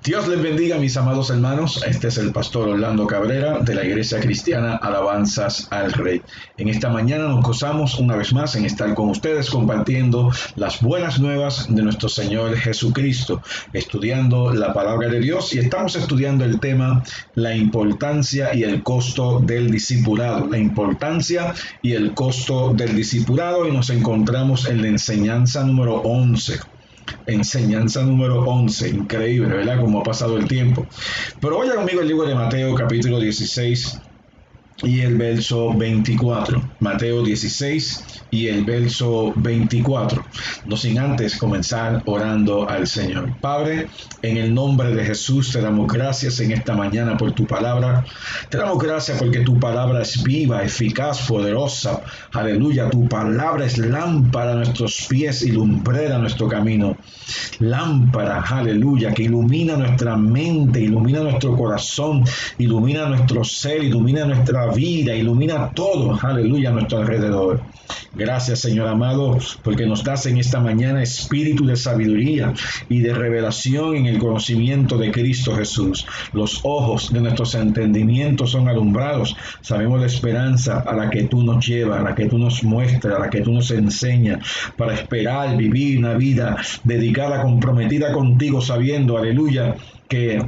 Dios les bendiga, mis amados hermanos. Este es el pastor Orlando Cabrera de la Iglesia Cristiana Alabanzas al Rey. En esta mañana nos gozamos una vez más en estar con ustedes compartiendo las buenas nuevas de nuestro Señor Jesucristo, estudiando la palabra de Dios, y estamos estudiando el tema la importancia y el costo del discipulado. La importancia y el costo del discipulado, y nos encontramos en la enseñanza número 11. Enseñanza número 11, increíble, ¿verdad? Cómo ha pasado el tiempo. Pero vaya conmigo al libro de Mateo, capítulo 16 y el verso 24. Mateo 16 y el verso 24. No sin antes comenzar orando al Señor. Padre, en el nombre de Jesús te damos gracias en esta mañana por tu palabra. Te damos gracias porque tu palabra es viva, eficaz, poderosa. Aleluya, tu palabra es lámpara a nuestros pies y lumbrera a nuestro camino. Lámpara, aleluya, que ilumina nuestra mente, ilumina nuestro corazón, ilumina nuestro ser, ilumina nuestra vida, ilumina todo, aleluya, a nuestro alrededor. Gracias, Señor amado, porque nos das en esta mañana espíritu de sabiduría y de revelación en el conocimiento de Cristo Jesús. Los ojos de nuestros entendimientos son alumbrados. Sabemos la esperanza a la que tú nos llevas, a la que tú nos muestras, a la que tú nos enseñas, para esperar, vivir una vida dedicada, comprometida contigo, sabiendo, aleluya, que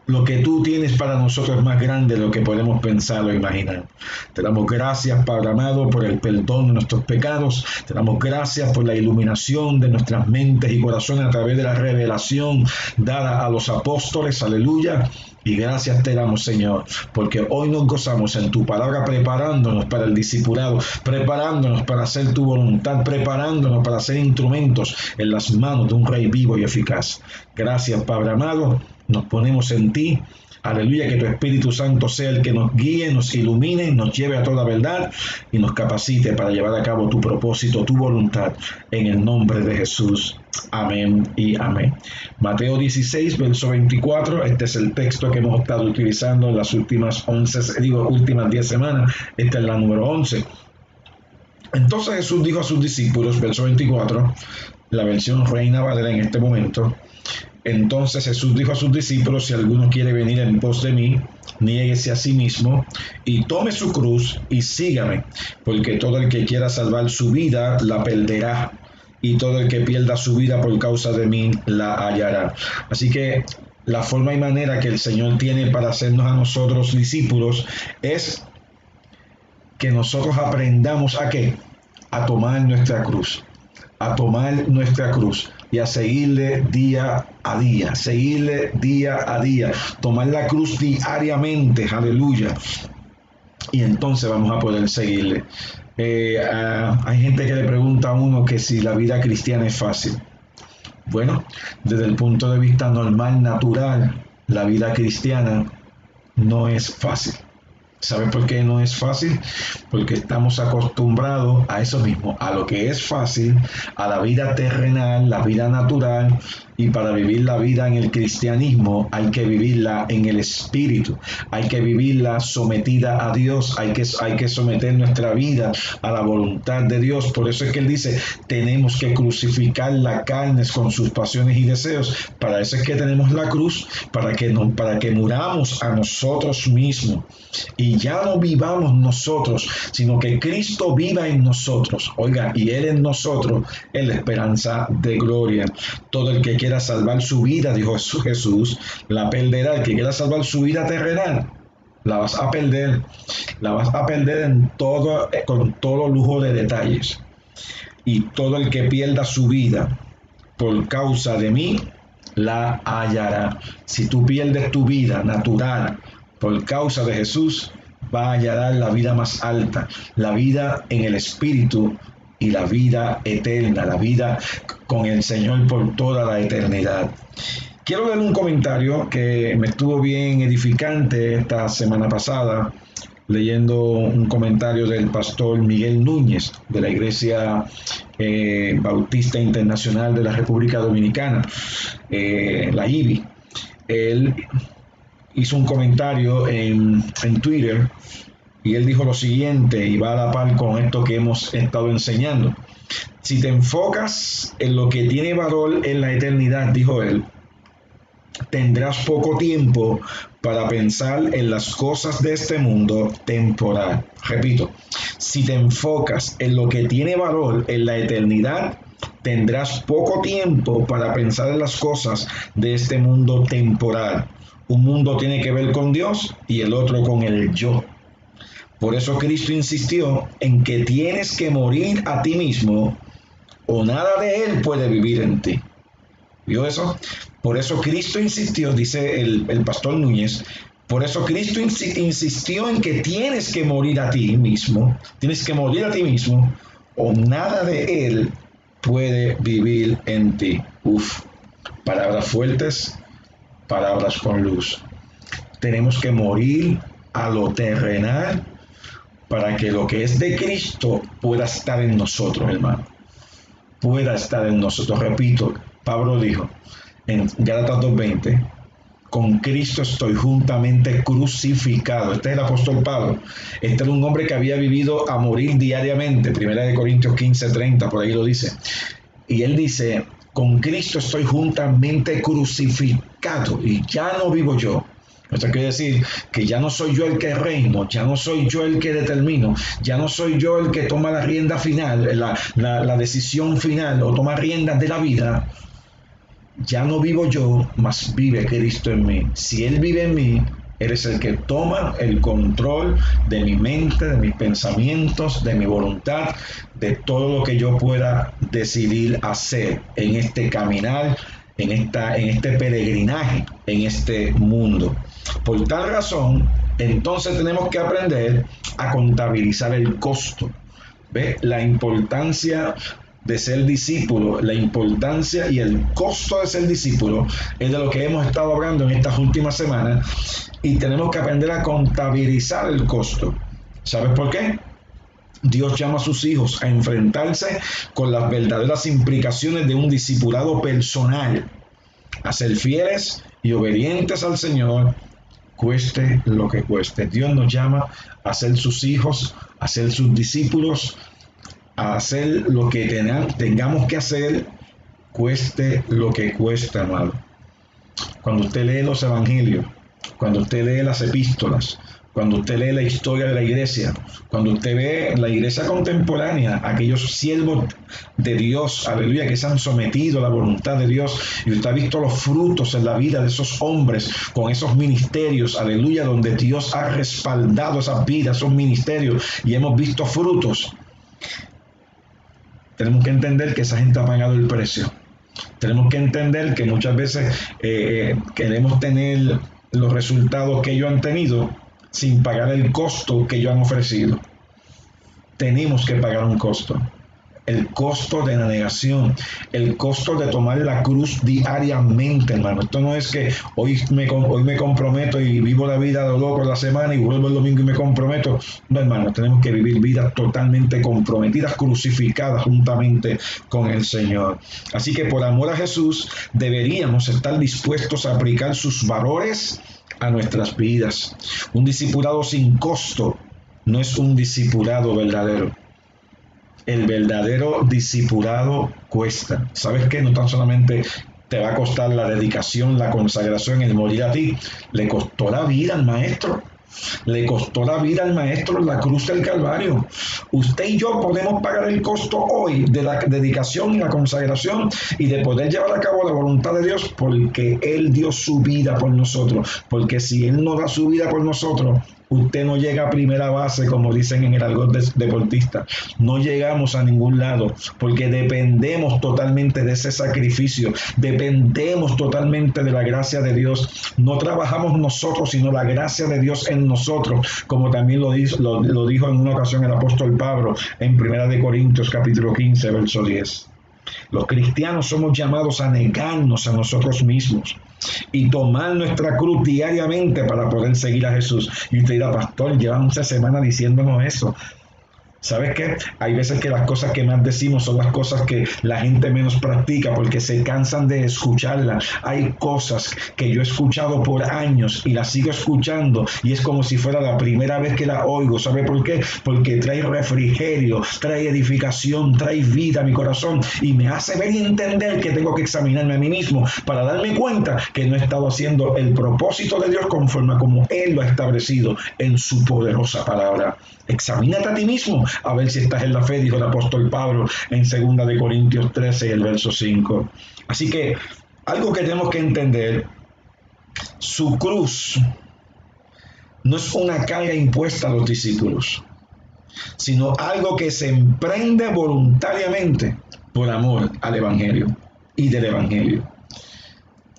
lo que tú tienes para nosotros es más grande de lo que podemos pensar o imaginar. Te damos gracias, Padre amado, por el perdón de nuestros pecados. Te damos gracias por la iluminación de nuestras mentes y corazones a través de la revelación dada a los apóstoles. Aleluya. Y gracias te damos, Señor, porque hoy nos gozamos en tu palabra, preparándonos para el discipulado, preparándonos para hacer tu voluntad, preparándonos para ser instrumentos en las manos de un Rey vivo y eficaz. Gracias, Padre amado. Nos ponemos en ti. Aleluya, que tu Espíritu Santo sea el que nos guíe, nos ilumine, nos lleve a toda verdad y nos capacite para llevar a cabo tu propósito, tu voluntad, en el nombre de Jesús. Amén y amén. Mateo 16, verso 24. Este es el texto que hemos estado utilizando en las últimas 10 semanas. Esta es la número 11. Entonces Jesús dijo a sus discípulos, verso 24, la versión Reina Valera en este momento. Entonces Jesús dijo a sus discípulos: si alguno quiere venir en pos de mí, niéguese a sí mismo y tome su cruz y sígame, porque todo el que quiera salvar su vida la perderá, y todo el que pierda su vida por causa de mí la hallará. Así que la forma y manera que el Señor tiene para hacernos a nosotros discípulos es que nosotros aprendamos ¿a qué? A tomar nuestra cruz. A tomar nuestra cruz y a seguirle día a día, seguirle día a día, tomar la cruz diariamente, aleluya, y entonces vamos a poder seguirle. Hay gente que le pregunta a uno que si la vida cristiana es fácil. Bueno, desde el punto de vista normal, natural, la vida cristiana no es fácil. ¿Sabe por qué no es fácil? Porque estamos acostumbrados a eso mismo, a lo que es fácil, a la vida terrenal, la vida natural, y para vivir la vida en el cristianismo hay que vivirla en el Espíritu, hay que vivirla sometida a Dios, hay que someter nuestra vida a la voluntad de Dios. Por eso es que Él dice, tenemos que crucificar la carne con sus pasiones y deseos. Para eso es que tenemos la cruz, para que muramos a nosotros mismos. Y ya no vivamos nosotros, sino que Cristo viva en nosotros. Oiga, y Él en nosotros es la esperanza de gloria. Todo el que quiera salvar su vida, dijo Jesús, la perderá. El que quiera salvar su vida terrenal, la vas a perder. La vas a perder con todo lujo de detalles. Y todo el que pierda su vida por causa de mí, la hallará. Si tú pierdes tu vida natural por causa de Jesús, va a hallar la vida más alta, la vida en el Espíritu y la vida eterna, la vida con el Señor por toda la eternidad. Quiero leer un comentario que me estuvo bien edificante esta semana pasada, leyendo un comentario del pastor Miguel Núñez de la Iglesia Bautista Internacional de la República Dominicana, la IBI. Él hizo un comentario en Twitter y él dijo lo siguiente, y va a la par con esto que hemos estado enseñando. Si te enfocas en lo que tiene valor en la eternidad, dijo él, tendrás poco tiempo para pensar en las cosas de este mundo temporal. Repito, si te enfocas en lo que tiene valor en la eternidad, tendrás poco tiempo para pensar en las cosas de este mundo temporal. Un mundo tiene que ver con Dios y el otro con el yo. Por eso Cristo insistió en que tienes que morir a ti mismo o nada de Él puede vivir en ti. ¿Vio eso? Por eso Cristo insistió, dice el pastor Núñez, por eso Cristo insistió en que tienes que morir a ti mismo, o nada de Él puede vivir en ti. Uf, palabras fuertes, palabras con luz. Tenemos que morir a lo terrenal para que lo que es de Cristo pueda estar en nosotros, hermano. Pueda estar en nosotros. Repito, Pablo dijo en Gálatas 2:20, con Cristo estoy juntamente crucificado. Este es el apóstol Pablo. Este era un hombre que había vivido a morir diariamente. Primera de Corintios 15:30, por ahí lo dice. Y él dice, con Cristo estoy juntamente crucificado y ya no vivo yo. Esto quiere decir que ya no soy yo el que reino, ya no soy yo el que determino, ya no soy yo el que toma la rienda final, la decisión final o toma riendas de la vida. Ya no vivo yo, mas vive Cristo en mí. Si Él vive en mí, Él es el que toma el control de mi mente, de mis pensamientos, de mi voluntad, de todo lo que yo pueda decidir hacer en este caminar, en este peregrinaje, en este mundo. Por tal razón, entonces tenemos que aprender a contabilizar el costo. ¿Ve? La importancia de ser discípulo, la importancia y el costo de ser discípulo es de lo que hemos estado hablando en estas últimas semanas y tenemos que aprender a contabilizar el costo. ¿Sabes por qué? Dios llama a sus hijos a enfrentarse con las verdaderas implicaciones de un discipulado personal, a ser fieles y obedientes al Señor, cueste lo que cueste. Dios nos llama a ser sus hijos, a ser sus discípulos, a hacer lo que tengamos que hacer, cueste lo que cueste, amado. Cuando usted lee los evangelios, cuando usted lee las epístolas, cuando usted lee la historia de la iglesia, cuando usted ve la iglesia contemporánea, aquellos siervos de Dios, aleluya, que se han sometido a la voluntad de Dios, y usted ha visto los frutos en la vida de esos hombres con esos ministerios, aleluya, donde Dios ha respaldado esas vidas, esos ministerios, y hemos visto frutos. Tenemos que entender que esa gente ha pagado el precio. Tenemos que entender que muchas veces queremos tener los resultados que ellos han tenido sin pagar el costo que ellos han ofrecido. Tenemos que pagar un costo. El costo de la negación, el costo de tomar la cruz diariamente, hermano. Esto no es que hoy me comprometo y vivo la vida de loco la semana y vuelvo el domingo y me comprometo. No, hermano, tenemos que vivir vidas totalmente comprometidas, crucificadas juntamente con el Señor. Así que por amor a Jesús deberíamos estar dispuestos a aplicar sus valores a nuestras vidas. Un discipulado sin costo no es un discipulado verdadero. El verdadero discipulado cuesta. ¿Sabes qué? No tan solamente te va a costar la dedicación, la consagración, el morir a ti. Le costó la vida al maestro. Le costó la vida al maestro en la cruz del Calvario. Usted y yo podemos pagar el costo hoy de la dedicación y la consagración y de poder llevar a cabo la voluntad de Dios porque Él dio su vida por nosotros. Porque si Él no da su vida por nosotros, usted no llega a primera base, como dicen en el argot deportista. No llegamos a ningún lado porque dependemos totalmente de ese sacrificio. Dependemos totalmente de la gracia de Dios. No trabajamos nosotros, sino la gracia de Dios en nosotros, como también lo dijo en una ocasión el apóstol Pablo en 1 Corintios capítulo 15, verso 10. Los cristianos somos llamados a negarnos a nosotros mismos y tomar nuestra cruz diariamente para poder seguir a Jesús. Y usted dirá, pastor, lleva 11 semanas diciéndonos eso. ¿Sabes qué? Hay veces que las cosas que más decimos son las cosas que la gente menos practica porque se cansan de escucharlas. Hay cosas que yo he escuchado por años y las sigo escuchando y es como si fuera la primera vez que las oigo. ¿Sabe por qué? Porque trae refrigerio, trae edificación, trae vida a mi corazón y me hace ver y entender que tengo que examinarme a mí mismo para darme cuenta que no he estado haciendo el propósito de Dios conforme a como Él lo ha establecido en su poderosa palabra. Examínate a ti mismo a ver si estás en la fe, dijo el apóstol Pablo en 2 Corintios 13 y el verso 5. Así que algo que tenemos que entender, su cruz no es una carga impuesta a los discípulos, sino algo que se emprende voluntariamente por amor al Evangelio y del Evangelio.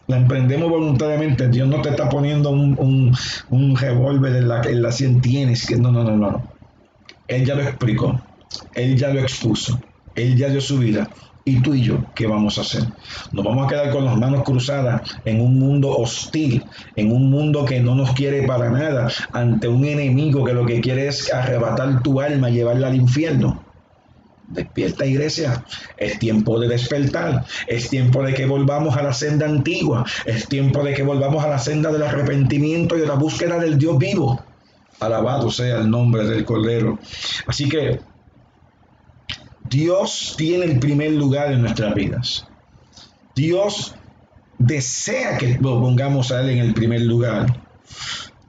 La emprendemos voluntariamente. Dios no te está poniendo un revólver en la sien, tienes que... No. Él ya lo explicó, Él ya lo expuso, Él ya dio su vida. ¿Y tú y yo qué vamos a hacer? Nos vamos a quedar con las manos cruzadas en un mundo hostil, en un mundo que no nos quiere para nada, ante un enemigo que lo que quiere es arrebatar tu alma y llevarla al infierno. Despierta, iglesia, es tiempo de despertar, es tiempo de que volvamos a la senda antigua, es tiempo de que volvamos a la senda del arrepentimiento y de la búsqueda del Dios vivo. Alabado sea el nombre del Cordero. Así que Dios tiene el primer lugar en nuestras vidas. Dios desea que lo pongamos a Él en el primer lugar.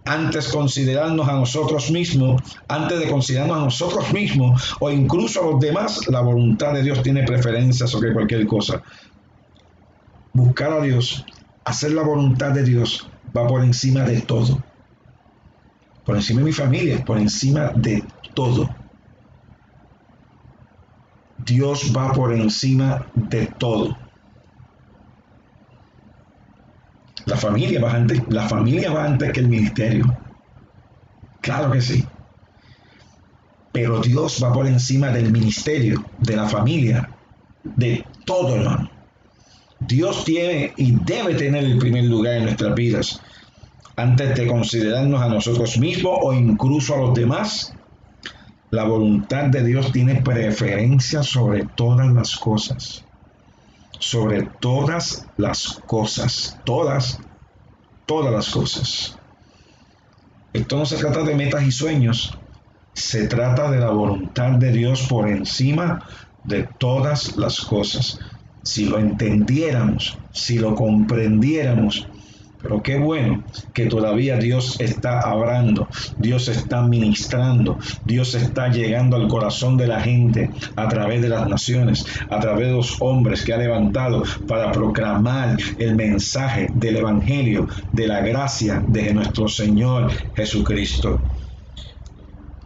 Antes de considerarnos a nosotros mismos o incluso a los demás, la voluntad de Dios tiene preferencia sobre cualquier cosa. Buscar a Dios, hacer la voluntad de Dios, va por encima de todo. Por encima de mi familia, por encima de todo. Dios va por encima de todo. La familia va antes que el ministerio. Claro que sí. Pero Dios va por encima del ministerio, de la familia, de todo, hermano. Dios tiene y debe tener el primer lugar en nuestras vidas. Antes de considerarnos a nosotros mismos o incluso a los demás, la voluntad de Dios tiene preferencia sobre todas las cosas. Sobre todas las cosas. Todas las cosas. Esto no se trata de metas y sueños. Se trata de la voluntad de Dios por encima de todas las cosas. Si lo entendiéramos, si lo comprendiéramos, pero qué bueno que todavía Dios está hablando, Dios está ministrando, Dios está llegando al corazón de la gente a través de las naciones, a través de los hombres que ha levantado para proclamar el mensaje del Evangelio, de la gracia de nuestro Señor Jesucristo.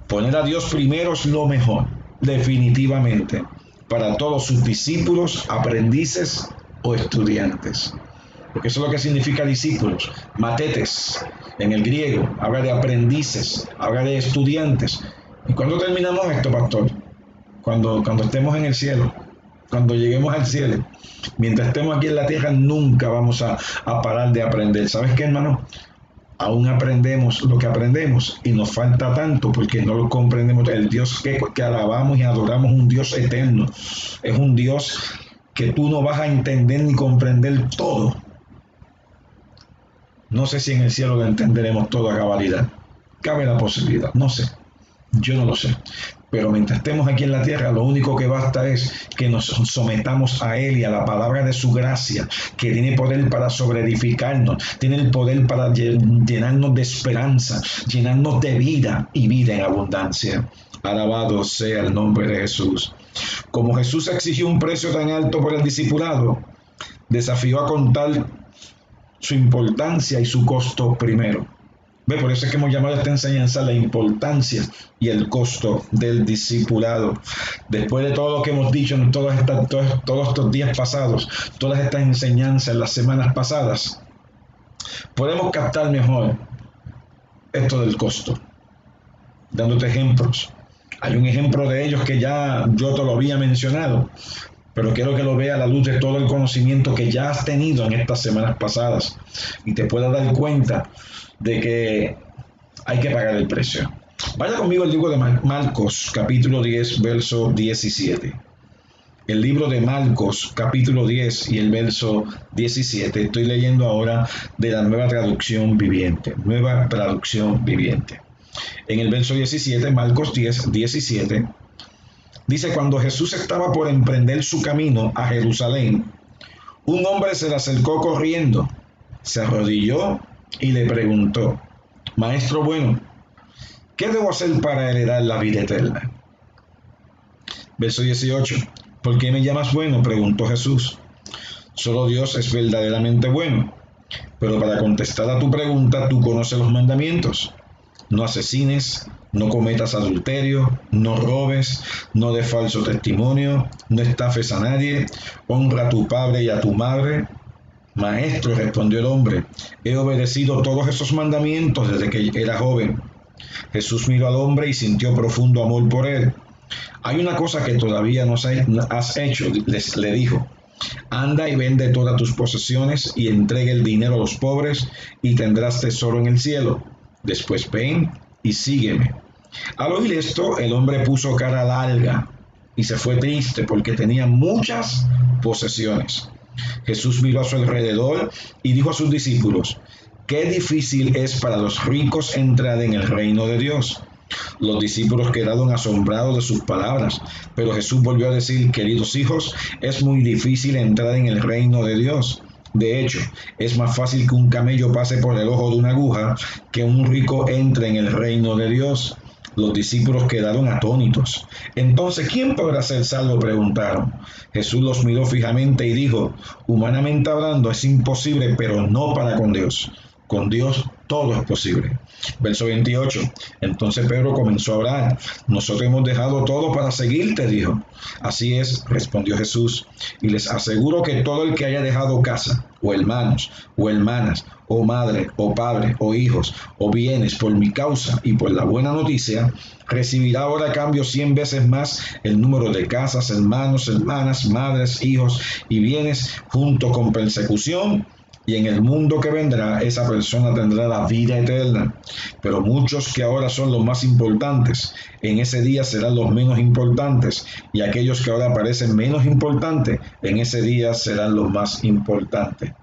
Poner a Dios primero es lo mejor, definitivamente, para todos sus discípulos, aprendices o estudiantes. Porque eso es lo que significa discípulos, matetes, en el griego, habla de aprendices, habla de estudiantes. ¿Y cuándo terminamos esto, pastor? Cuando estemos en el cielo, cuando lleguemos al cielo. Mientras estemos aquí en la tierra, nunca vamos a parar de aprender. ¿Sabes qué, hermano? Aún aprendemos lo que aprendemos y nos falta tanto porque no lo comprendemos. El Dios que alabamos y adoramos es un Dios eterno, es un Dios que tú no vas a entender ni comprender todo. No sé si en el cielo lo entenderemos todo a cabalidad. Cabe la posibilidad, no sé. Yo no lo sé. Pero mientras estemos aquí en la tierra, lo único que basta es que nos sometamos a Él y a la palabra de su gracia, que tiene poder para sobreedificarnos, tiene el poder para llenarnos de esperanza, llenarnos de vida y vida en abundancia. Alabado sea el nombre de Jesús. Como Jesús exigió un precio tan alto por el discipulado, desafió a contar su importancia y su costo primero. Por eso es que hemos llamado a esta enseñanza la importancia y el costo del discipulado. Después de todo lo que hemos dicho en todos estos días pasados, todas estas enseñanzas en las semanas pasadas, podemos captar mejor esto del costo, dándote ejemplos. Hay un ejemplo de ellos que ya yo te lo había mencionado, pero quiero que lo veas a la luz de todo el conocimiento que ya has tenido en estas semanas pasadas y te puedas dar cuenta de que hay que pagar el precio. Vaya conmigo al libro de Marcos, capítulo 10, verso 17. El libro de Marcos, capítulo 10 y el verso 17. Estoy leyendo ahora de la nueva traducción viviente. Nueva traducción viviente. En el verso 17, Marcos 10, 17, dice: cuando Jesús estaba por emprender su camino a Jerusalén, un hombre se le acercó corriendo, se arrodilló y le preguntó: Maestro bueno, ¿qué debo hacer para heredar la vida eterna? Verso 18. ¿Por qué me llamas bueno?, preguntó Jesús. Solo Dios es verdaderamente bueno. Pero para contestar a tu pregunta, tú conoces los mandamientos. No asesines, no cometas adulterio, no robes, no des falso testimonio, no estafes a nadie, honra a tu padre y a tu madre. Maestro, respondió el hombre, he obedecido todos esos mandamientos desde que era joven. Jesús miró al hombre y sintió profundo amor por él. Hay una cosa que todavía no has hecho, le dijo. Anda y vende todas tus posesiones y entrega el dinero a los pobres y tendrás tesoro en el cielo. Después ven y sígueme. Al oír esto, el hombre puso cara larga y se fue triste porque tenía muchas posesiones. Jesús miró a su alrededor y dijo a sus discípulos: qué difícil es para los ricos entrar en el reino de Dios. Los discípulos quedaron asombrados de sus palabras, pero Jesús volvió a decir: queridos hijos, es muy difícil entrar en el reino de Dios. De hecho, es más fácil que un camello pase por el ojo de una aguja que un rico entre en el reino de Dios. Los discípulos quedaron atónitos. Entonces, ¿quién podrá ser salvo?, preguntaron. Jesús los miró fijamente y dijo: humanamente hablando es imposible, pero no para con Dios. Con Dios todo es posible. Verso 28. Entonces Pedro comenzó a hablar. Nosotros hemos dejado todo para seguirte, dijo. Así es, respondió Jesús, y les aseguro que todo el que haya dejado casa, o hermanos, o hermanas, o madre, o padre, o hijos, o bienes por mi causa y por la buena noticia, recibirá ahora a cambio 100 veces más el número de casas, hermanos, hermanas, madres, hijos y bienes, junto con persecución, y en el mundo que vendrá esa persona tendrá la vida eterna. Pero muchos que ahora son los más importantes, en ese día serán los menos importantes, y aquellos que ahora parecen menos importantes, en ese día serán los más importantes.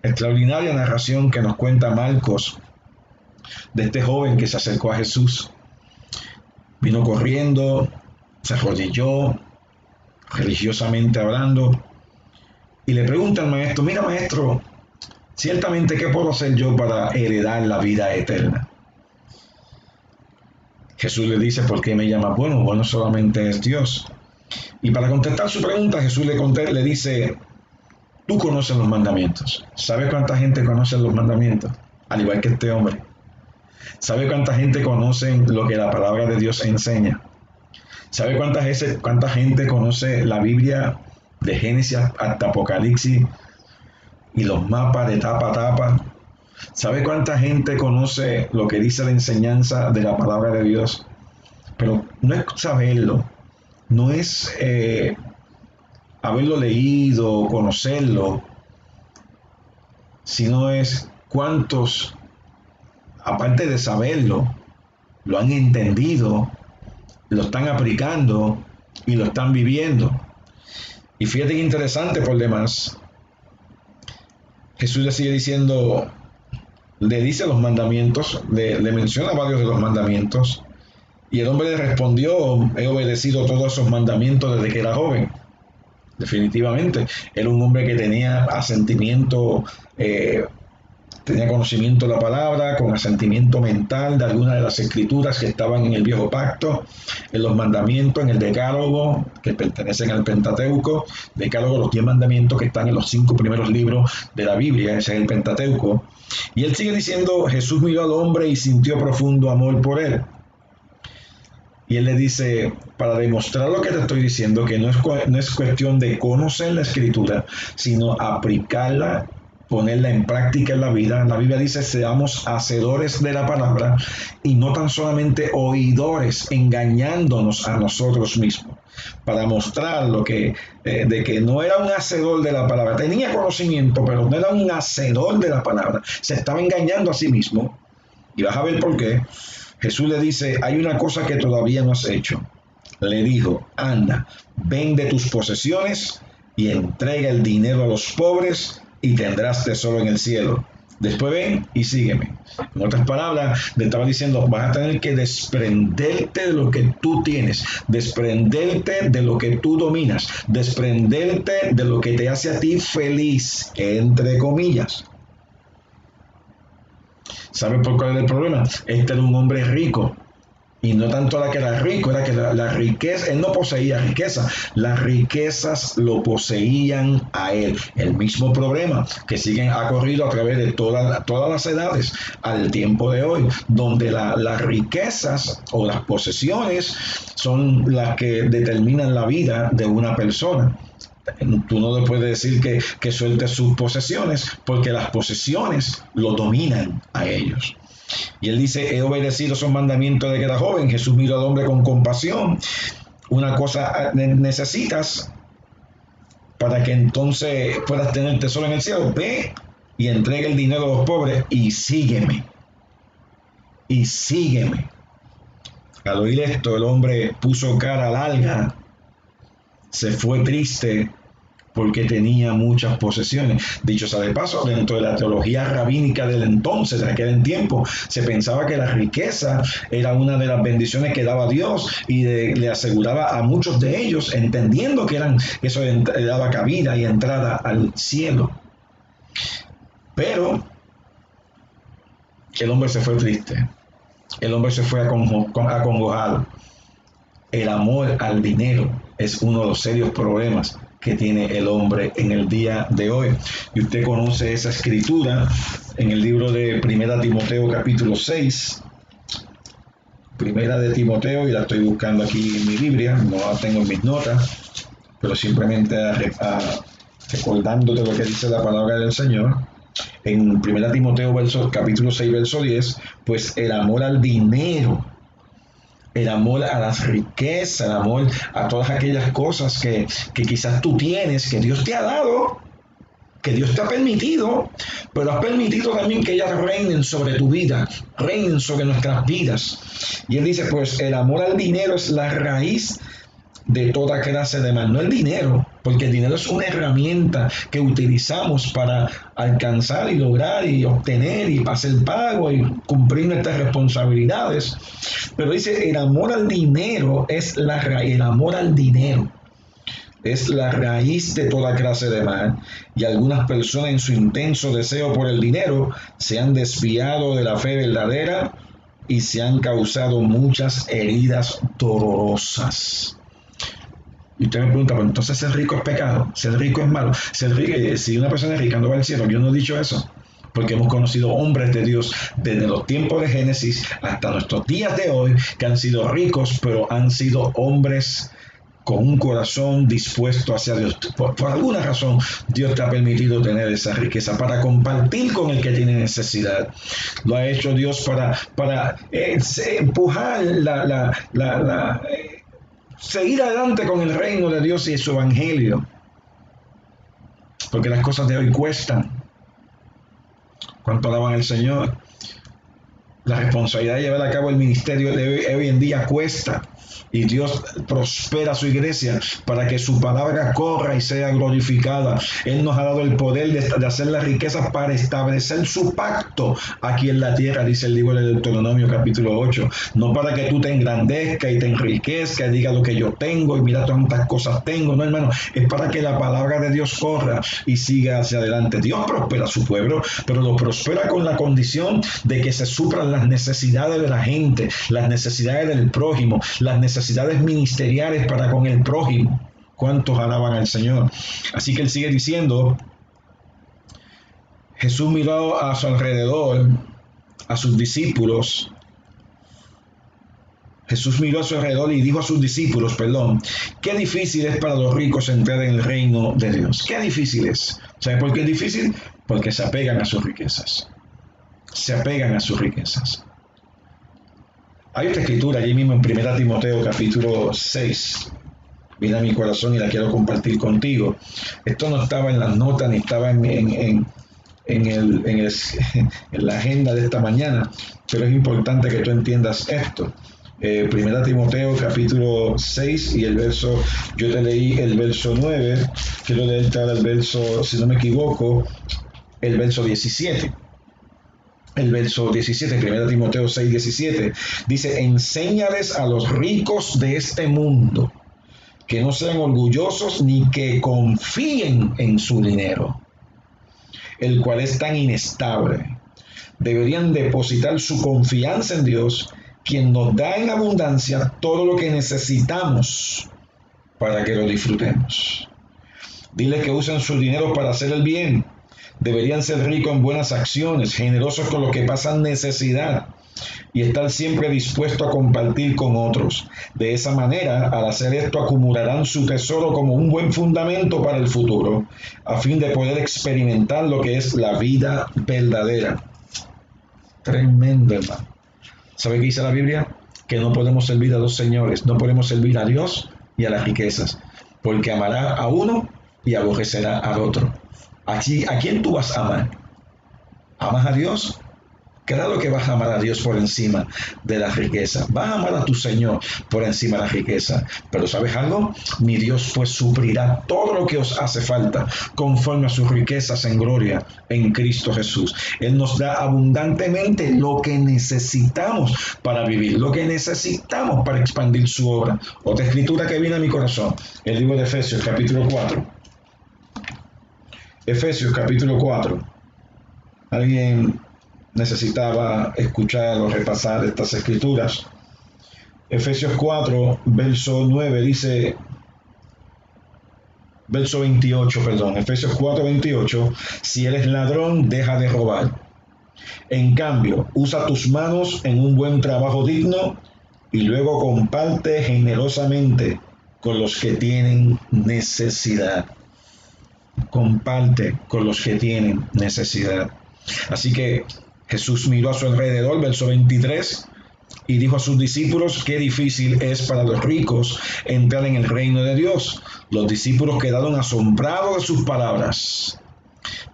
Extraordinaria narración que nos cuenta Marcos de este joven que se acercó a Jesús. Vino corriendo, se arrodilló, religiosamente hablando, y le pregunta al maestro: mira, maestro, ciertamente, ¿qué puedo hacer yo para heredar la vida eterna? Jesús le dice: ¿por qué me llamas bueno? Bueno solamente es Dios. Y para contestar su pregunta, Jesús le dice: tú conoces los mandamientos. ¿Sabe cuánta gente conoce los mandamientos? Al igual que este hombre. ¿Sabe cuánta gente conoce lo que la palabra de Dios enseña? ¿Sabe cuánta gente conoce la Biblia de Génesis hasta Apocalipsis y los mapas de tapa a tapa? ¿Sabe cuánta gente conoce lo que dice la enseñanza de la palabra de Dios? Pero no es saberlo, no es haberlo leído, conocerlo, sino es cuántos, aparte de saberlo, lo han entendido, lo están aplicando y lo están viviendo. Y fíjate que interesante por demás, Jesús le sigue diciendo, le dice los mandamientos, le menciona varios de los mandamientos, y el hombre le respondió: he obedecido todos esos mandamientos desde que era joven. Definitivamente, era un hombre que tenía asentimiento, tenía conocimiento de la palabra, con asentimiento mental de algunas de las escrituras que estaban en el viejo pacto, en los mandamientos, en el decálogo, que pertenecen al Pentateuco. Decálogo, los 10 mandamientos que están en los 5 primeros libros de la Biblia, ese es el Pentateuco. Y él sigue diciendo: Jesús miró al hombre y sintió profundo amor por él. Y él le dice, para demostrar lo que te estoy diciendo, que no es cuestión de conocer la escritura, sino aplicarla, ponerla en práctica en la vida. La Biblia dice: seamos hacedores de la palabra y no tan solamente oidores, engañándonos a nosotros mismos. Para mostrar de que no era un hacedor de la palabra. Tenía conocimiento, pero no era un hacedor de la palabra. Se estaba engañando a sí mismo. Y vas a ver por qué. Jesús le dice, hay una cosa que todavía no has hecho. Le dijo, anda, vende tus posesiones y entrega el dinero a los pobres y tendrás tesoro en el cielo. Después ven y sígueme. En otras palabras, le estaba diciendo, vas a tener que desprenderte de lo que tú tienes, desprenderte de lo que tú dominas, desprenderte de lo que te hace a ti feliz, entre comillas. ¿Sabe por cuál era el problema? Este era un hombre rico. Y no tanto la que era rico, era que la riqueza, él no poseía riqueza, las riquezas lo poseían a él. El mismo problema que ha corrido a través de todas las edades al tiempo de hoy, donde las riquezas o las posesiones son las que determinan la vida de una persona. Tú no le puedes decir que suelte sus posesiones, porque las posesiones lo dominan a ellos. Y él dice, he obedecido esos mandamientos de que era joven. Jesús miró al hombre con compasión. Una cosa necesitas para que entonces puedas tener tesoro en el cielo. Ve y entrega el dinero a los pobres y sígueme. Y sígueme. Al oír esto, el hombre puso cara larga, se fue triste, porque tenía muchas posesiones. Dicho sea de paso, dentro de la teología rabínica del entonces, de aquel tiempo, se pensaba que la riqueza era una de las bendiciones que daba Dios y le aseguraba a muchos de ellos, entendiendo que eso le daba cabida y entrada al cielo. Pero el hombre se fue triste, el hombre se fue acongojado. El amor al dinero es uno de los serios problemas que tiene el hombre en el día de hoy. Y usted conoce esa escritura en el libro de Primera Timoteo capítulo 6. Primera de Timoteo, y la estoy buscando aquí en mi Biblia, no la tengo en mis notas, pero simplemente recordándote lo que dice la palabra del Señor. En Primera Timoteo capítulo 6, verso 10, pues el amor al dinero, el amor a las riquezas, el amor a todas aquellas cosas que quizás tú tienes, que Dios te ha dado, que Dios te ha permitido, pero has permitido también que ellas reinen sobre tu vida, reinen sobre nuestras vidas. Y él dice, pues el amor al dinero es la raíz de toda clase de mal, no el dinero, porque el dinero es una herramienta que utilizamos para alcanzar y lograr y obtener y hacer pago y cumplir nuestras responsabilidades. Pero dice, el amor al dinero es la raíz, el amor al dinero es la raíz de toda clase de mal, y algunas personas en su intenso deseo por el dinero se han desviado de la fe verdadera y se han causado muchas heridas dolorosas. Y usted me pregunta, pues entonces ser rico es pecado, ser rico es malo. Si una persona es rica no va al cielo. Yo no he dicho eso, porque hemos conocido hombres de Dios desde los tiempos de Génesis hasta nuestros días de hoy que han sido ricos, pero han sido hombres con un corazón dispuesto hacia Dios. Por alguna razón, Dios te ha permitido tener esa riqueza para compartir con el que tiene necesidad. Lo ha hecho Dios para empujar seguir adelante con el reino de Dios y su evangelio, porque las cosas de hoy cuestan. ¿Cuánto alaban al Señor? La responsabilidad de llevar a cabo el ministerio de hoy en día cuesta, y Dios prospera su iglesia para que su palabra corra y sea glorificada. Él nos ha dado el poder de hacer las riquezas para establecer su pacto aquí en la tierra, dice el libro de Deuteronomio capítulo 8. No para que tú te engrandezcas y te enriquezcas y digas lo que yo tengo y mira cuántas cosas tengo. No, hermano, es para que la palabra de Dios corra y siga hacia adelante. Dios prospera a su pueblo, pero lo prospera con la condición de que se supran las necesidades de la gente, las necesidades del prójimo, las necesidades ministeriales para con el prójimo. ¿Cuántos alaban al Señor? Así que él sigue diciendo, Jesús miró a su alrededor, a sus discípulos. Jesús miró a su alrededor y dijo a sus discípulos, qué difícil es para los ricos entrar en el reino de Dios. Qué difícil es. ¿Sabe por qué es difícil? Porque se apegan a sus riquezas. Se apegan a sus riquezas. Hay otra escritura allí mismo en 1 Timoteo capítulo 6. Viene a mi corazón y la quiero compartir contigo. Esto no estaba en las notas ni estaba en en la agenda de esta mañana, pero es importante que tú entiendas esto. Primera Timoteo capítulo 6 y yo te leí el verso 9, quiero leerte ahora el verso, si no me equivoco, el verso 17. El verso 17, 1 Timoteo 6, 17, dice: enséñales a los ricos de este mundo que no sean orgullosos ni que confíen en su dinero, el cual es tan inestable. Deberían depositar su confianza en Dios, quien nos da en abundancia todo lo que necesitamos para que lo disfrutemos. Dile que usen su dinero para hacer el bien. Deberían ser ricos en buenas acciones, generosos con los que pasan necesidad y estar siempre dispuestos a compartir con otros. De esa manera, al hacer esto, acumularán su tesoro como un buen fundamento para el futuro, a fin de poder experimentar lo que es la vida verdadera. Tremendo, hermano. ¿Sabe qué dice la Biblia? Que no podemos servir a dos señores, no podemos servir a Dios y a las riquezas, porque amará a uno y aborrecerá al otro. ¿A quién tú vas a amar? ¿Amas a Dios? Claro que vas a amar a Dios por encima de la riqueza. Vas a amar a tu Señor por encima de la riqueza. Pero ¿sabes algo? Mi Dios pues suplirá todo lo que os hace falta conforme a sus riquezas en gloria en Cristo Jesús. Él nos da abundantemente lo que necesitamos para vivir, lo que necesitamos para expandir su obra. Otra escritura que viene a mi corazón, el libro de Efesios capítulo 4. Efesios capítulo 4. Alguien necesitaba escuchar o repasar estas escrituras. Efesios 4, verso 9 dice, verso 28, perdón, Efesios 4, 28, si eres ladrón, deja de robar. En cambio, usa tus manos en un buen trabajo digno y luego comparte generosamente con los que tienen necesidad. Comparte con los que tienen necesidad. Así que Jesús miró a su alrededor, verso 23, y dijo a sus discípulos: qué difícil es para los ricos entrar en el reino de Dios. Los discípulos quedaron asombrados de sus palabras.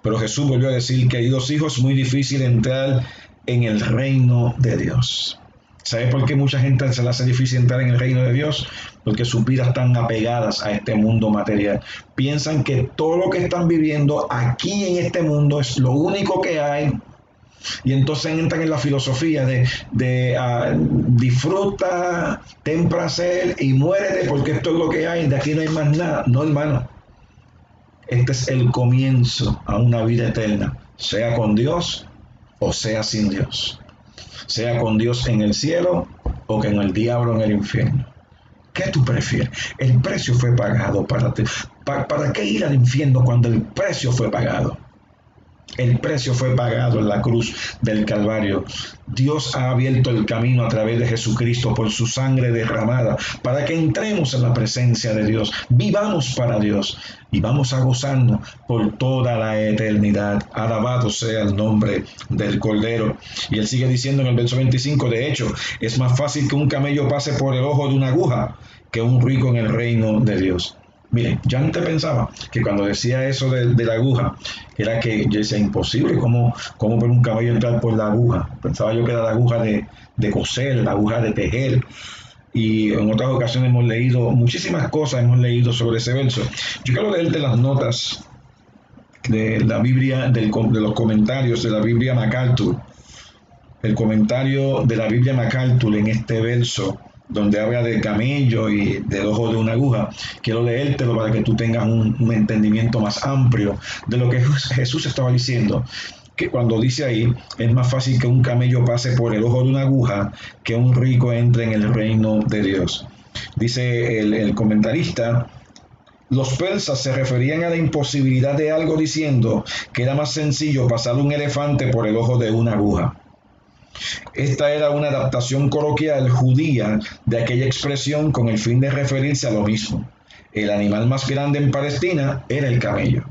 Pero Jesús volvió a decir: queridos hijos, es muy difícil entrar en el reino de Dios. ¿Sabes por qué mucha gente se le hace difícil entrar en el reino de Dios? Porque sus vidas están apegadas a este mundo material. Piensan que todo lo que están viviendo aquí en este mundo es lo único que hay. Y entonces entran en la filosofía de disfruta, ten placer y muérete porque esto es lo que hay, de aquí no hay más nada. No, hermano. Este es el comienzo a una vida eterna, sea con Dios o sea sin Dios. Sea con Dios en el cielo o con el diablo en el infierno. ¿Qué tú prefieres? El precio fue pagado para ti. ¿Para qué ir al infierno cuando el precio fue pagado? El precio fue pagado en la cruz del Calvario. Dios ha abierto el camino a través de Jesucristo por su sangre derramada para que entremos en la presencia de Dios, vivamos para Dios y vamos a gozarnos por toda la eternidad. Alabado sea el nombre del Cordero. Y él sigue diciendo en el verso 25, de hecho, es más fácil que un camello pase por el ojo de una aguja que un rico en el reino de Dios. Miren, yo antes pensaba que cuando decía eso de la aguja, era que yo decía, imposible, ¿cómo ver un caballo entrar por la aguja? Pensaba yo que era la aguja de coser, la aguja de tejer. Y en otras ocasiones hemos leído muchísimas cosas, hemos leído sobre ese verso. Yo quiero leerte las notas de la Biblia, de los comentarios de la Biblia MacArthur. El comentario de la Biblia MacArthur en este verso, donde habla del camello y del ojo de una aguja. Quiero leértelo para que tú tengas un entendimiento más amplio de lo que Jesús estaba diciendo, que cuando dice ahí, es más fácil que un camello pase por el ojo de una aguja que un rico entre en el reino de Dios. Dice el comentarista: los persas se referían a la imposibilidad de algo diciendo que era más sencillo pasar un elefante por el ojo de una aguja. Esta era una adaptación coloquial judía de aquella expresión con el fin de referirse a lo mismo. El animal más grande en Palestina era el camello.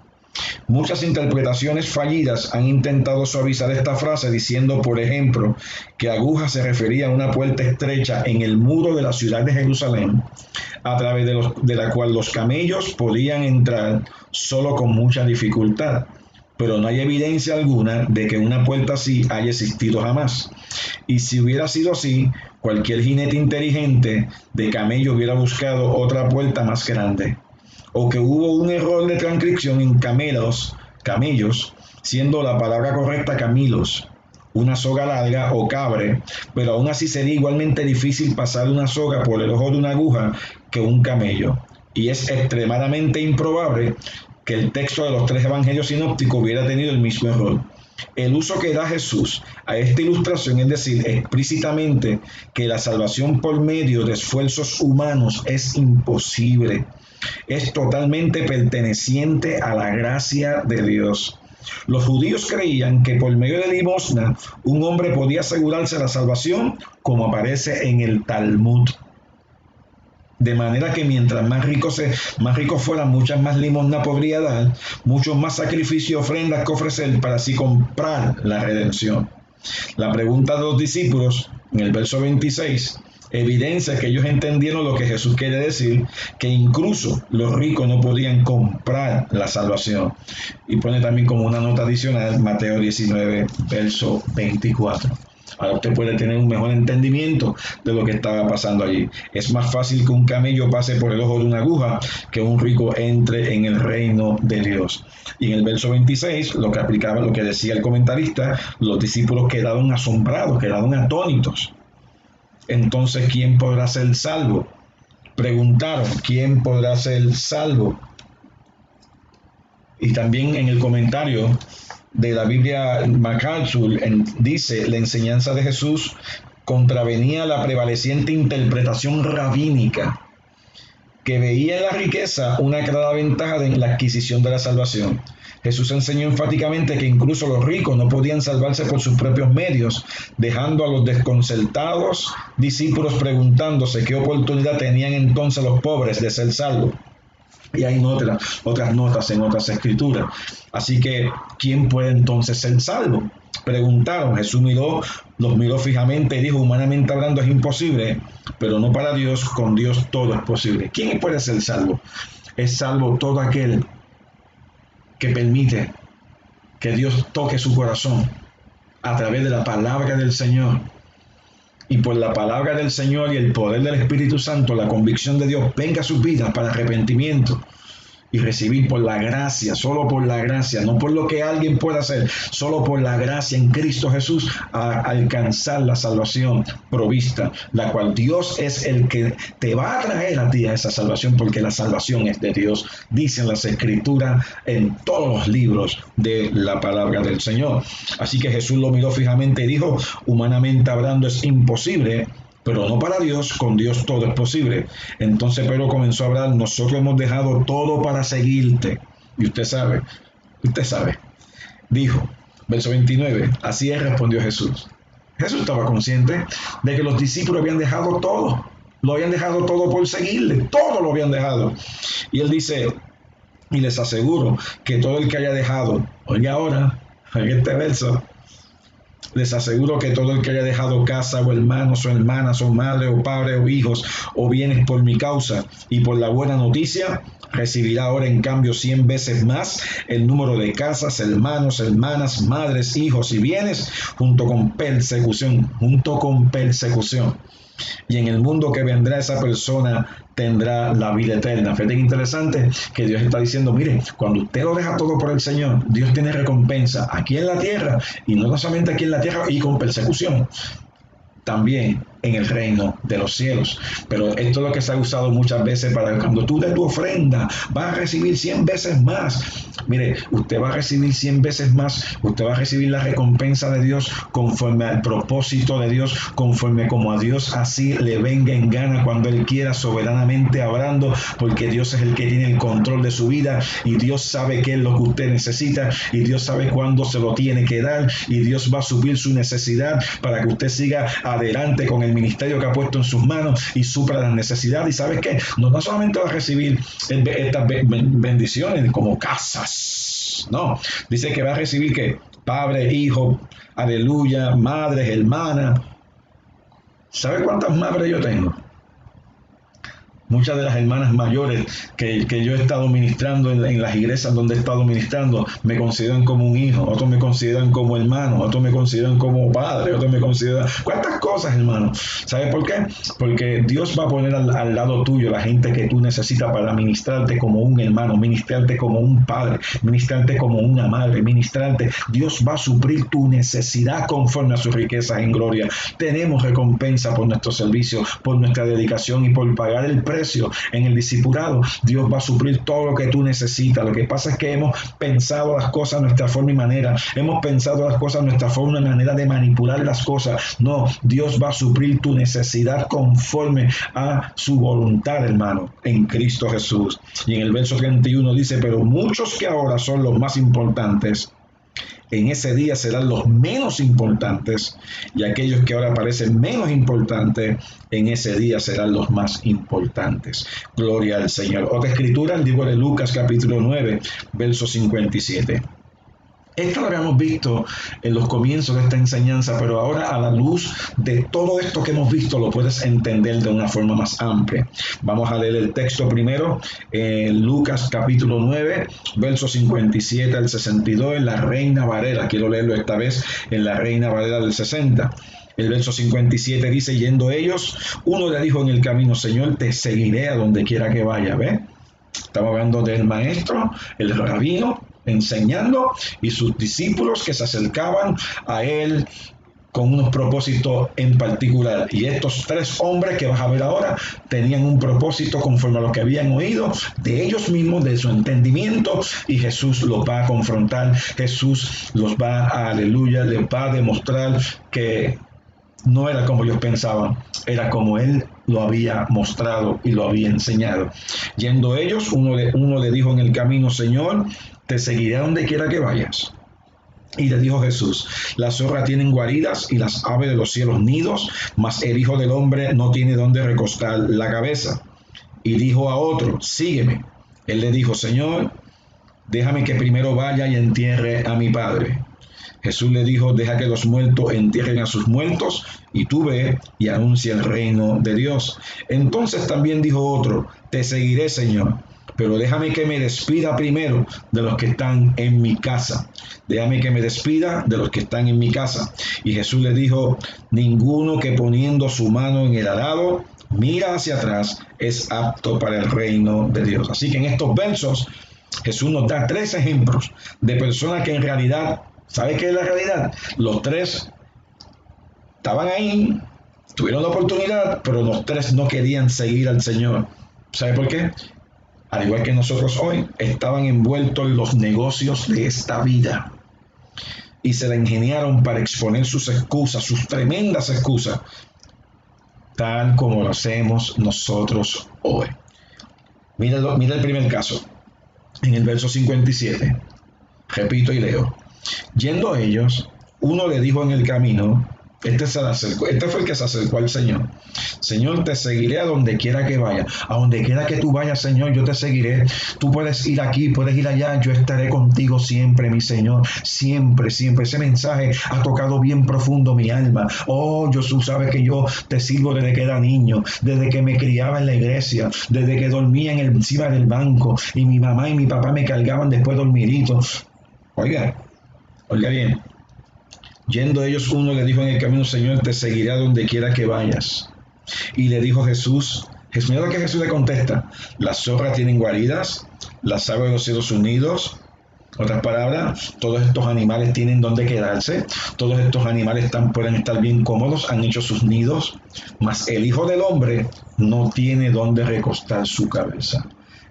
Muchas interpretaciones fallidas han intentado suavizar esta frase diciendo, por ejemplo, que aguja se refería a una puerta estrecha en el muro de la ciudad de Jerusalén, a través de la cual los camellos podían entrar solo con mucha dificultad. pero no hay evidencia alguna de que una puerta así haya existido jamás. Y si hubiera sido así, cualquier jinete inteligente de camello hubiera buscado otra puerta más grande. O que hubo un error de transcripción en camellos, siendo la palabra correcta camilos, una soga larga o cabre, pero aún así sería igualmente difícil pasar una soga por el ojo de una aguja que un camello. Y es extremadamente improbable que el texto de los tres evangelios sinópticos hubiera tenido el mismo error. El uso que da Jesús a esta ilustración es decir explícitamente que la salvación por medio de esfuerzos humanos es imposible. Es totalmente perteneciente a la gracia de Dios. Los judíos creían que por medio de limosna un hombre podía asegurarse la salvación, como aparece en el Talmud. De manera que mientras más ricos fueran, muchas más limosna podría dar, muchos más sacrificios y ofrendas que ofrecer para así comprar la redención. La pregunta de los discípulos en el verso 26 evidencia que ellos entendieron lo que Jesús quiere decir, que incluso los ricos no podían comprar la salvación. Y pone también como una nota adicional Mateo 19, verso 24. Ahora usted puede tener un mejor entendimiento de lo que estaba pasando allí. Es más fácil que un camello pase por el ojo de una aguja que un rico entre en el reino de Dios. Y en el verso 26, lo que aplicaba, lo que decía el comentarista, los discípulos quedaron asombrados, quedaron atónitos. Entonces, ¿quién podrá ser salvo? Preguntaron, ¿quién podrá ser salvo? Y también en el comentario de la Biblia MacArthur dice, la enseñanza de Jesús contravenía la prevaleciente interpretación rabínica, que veía en la riqueza una clara ventaja en la adquisición de la salvación. Jesús enseñó enfáticamente que incluso los ricos no podían salvarse por sus propios medios, dejando a los desconcertados discípulos preguntándose qué oportunidad tenían entonces los pobres de ser salvos. Y hay otras notas en otras escrituras. Así que, ¿quién puede entonces ser salvo? Preguntaron. Jesús los miró fijamente y dijo, humanamente hablando es imposible, pero no para Dios, con Dios todo es posible. ¿Quién puede ser salvo? Es salvo todo aquel que permite que Dios toque su corazón a través de la palabra del Señor. Y por la palabra del Señor y el poder del Espíritu Santo, la convicción de Dios venga a sus vidas para arrepentimiento y recibir por la gracia, solo por la gracia, no por lo que alguien pueda hacer, solo por la gracia en Cristo Jesús, a alcanzar la salvación provista, la cual Dios es el que te va a traer a ti a esa salvación, porque la salvación es de Dios, dicen las Escrituras en todos los libros de la palabra del Señor. Así que Jesús lo miró fijamente y dijo, humanamente hablando es imposible, pero no para Dios, con Dios todo es posible. Entonces Pedro comenzó a hablar, nosotros hemos dejado todo para seguirte. Y usted sabe, dijo, verso 29, así es, respondió Jesús. Jesús estaba consciente de que los discípulos habían dejado todo, lo habían dejado todo por seguirle, todo lo habían dejado. Y él dice, y les aseguro que todo el que haya dejado, oiga ahora, en este verso, les aseguro que todo el que haya dejado casa o hermanos o hermanas o madre o padre o hijos o bienes por mi causa y por la buena noticia, recibirá ahora en cambio 100 veces más el número de casas, hermanos, hermanas, madres, hijos y bienes junto con persecución. Y en el mundo que vendrá esa persona tendrá la vida eterna. Fíjate que interesante que Dios está diciendo, mire, cuando usted lo deja todo por el Señor, Dios tiene recompensa aquí en la tierra, y no solamente aquí en la tierra y con persecución, también en el reino de los cielos. Pero esto es lo que se ha usado muchas veces para cuando tú des tu ofrenda, vas a recibir 100 veces más. Mire, usted va a recibir 100 veces más, usted va a recibir la recompensa de Dios conforme al propósito de Dios, conforme como a Dios así le venga en gana cuando Él quiera, soberanamente hablando, porque Dios es el que tiene el control de su vida y Dios sabe qué es lo que usted necesita y Dios sabe cuándo se lo tiene que dar y Dios va a suplir su necesidad para que usted siga adelante con el ministerio que ha puesto en sus manos y supra las necesidades. Y ¿sabes qué? No solamente va a recibir estas bendiciones como casas, no, dice que va a recibir que padre, hijo, aleluya, madres, hermanas. ¿Sabe cuántas madres yo tengo? Muchas de las hermanas mayores que yo he estado ministrando en las iglesias donde he estado ministrando me consideran como un hijo, otros me consideran como hermano, otros me consideran como padre, otros me consideran... ¿Cuántas cosas, hermano? ¿Sabes por qué? Porque Dios va a poner al lado tuyo la gente que tú necesitas para ministrarte como un hermano, ministrarte como un padre, ministrarte como una madre, ministrarte. Dios va a suplir tu necesidad conforme a sus riquezas en gloria. Tenemos recompensa por nuestro servicio, por nuestra dedicación y por pagar el precio en el discipulado. Dios va a suplir todo lo que tú necesitas. Lo que pasa es que hemos pensado las cosas a nuestra forma y manera. Hemos pensado las cosas a nuestra forma y manera de manipular las cosas. No, Dios va a suplir tu necesidad conforme a su voluntad, hermano, en Cristo Jesús. Y en el verso 31 dice, pero muchos que ahora son los más importantes, en ese día serán los menos importantes, y aquellos que ahora parecen menos importantes, en ese día serán los más importantes. Gloria al Señor. Otra escritura, el libro de Lucas capítulo 9, verso 57. Esto lo habíamos visto en los comienzos de esta enseñanza, pero ahora a la luz de todo esto que hemos visto lo puedes entender de una forma más amplia. Vamos a leer el texto primero, Lucas capítulo 9, versos 57 al 62 en la Reina Valera. Quiero leerlo esta vez en la Reina Valera del 60. El verso 57 dice, yendo ellos, uno le dijo en el camino, Señor, te seguiré a donde quiera que vaya. ¿Ve? Estamos hablando del maestro, el rabino, enseñando, y sus discípulos que se acercaban a él con unos propósitos en particular. Y estos tres hombres que vas a ver ahora tenían un propósito conforme a lo que habían oído de ellos mismos, de su entendimiento, y Jesús los va a confrontar. Jesús los va a, aleluya, les va a demostrar que no era como ellos pensaban, era como él lo había mostrado y lo había enseñado. Yendo ellos, uno le dijo en el camino, Señor, te seguiré a donde quiera que vayas. Y le dijo Jesús, las zorras tienen guaridas y las aves de los cielos nidos, mas el Hijo del Hombre no tiene donde recostar la cabeza. Y dijo a otro, sígueme. Él le dijo, Señor, déjame que primero vaya y entierre a mi Padre. Jesús le dijo, deja que los muertos entierren a sus muertos, y tú ve y anuncia el reino de Dios. Entonces también dijo otro, te seguiré, Señor, pero déjame que me despida primero de los que están en mi casa. Déjame que me despida de los que están en mi casa. Y Jesús le dijo, ninguno que poniendo su mano en el arado mira hacia atrás es apto para el reino de Dios. Así que en estos versos Jesús nos da tres ejemplos de personas que en realidad, ¿sabe qué es la realidad? Los tres estaban ahí, tuvieron la oportunidad, pero los tres no querían seguir al Señor. ¿Sabe por qué? Al igual que nosotros hoy, estaban envueltos en los negocios de esta vida y se la ingeniaron para exponer sus excusas, sus tremendas excusas, tal como lo hacemos nosotros hoy. Mira el primer caso, en el verso 57. Repito y leo. Yendo ellos, uno le dijo en el camino, este fue el que se acercó al Señor. Señor, te seguiré a donde quiera que vaya. A donde quiera que tú vayas, Señor, yo te seguiré. Tú puedes ir aquí, puedes ir allá. Yo estaré contigo siempre, mi Señor. Siempre, siempre. Ese mensaje ha tocado bien profundo mi alma. Oh, tú sabes que yo te sirvo desde que era niño, desde que me criaba en la iglesia, desde que dormía encima del banco y mi mamá y mi papá me cargaban después dormidito. Oiga bien. Yendo ellos, uno le dijo en el camino, Señor, te seguiré a donde quiera que vayas. Y le dijo mira lo que Jesús le contesta, las zorras tienen guaridas, las aves de los cielos unidos. Otras palabras, todos estos animales tienen donde quedarse, todos estos animales pueden estar bien cómodos, han hecho sus nidos, mas el Hijo del Hombre no tiene donde recostar su cabeza.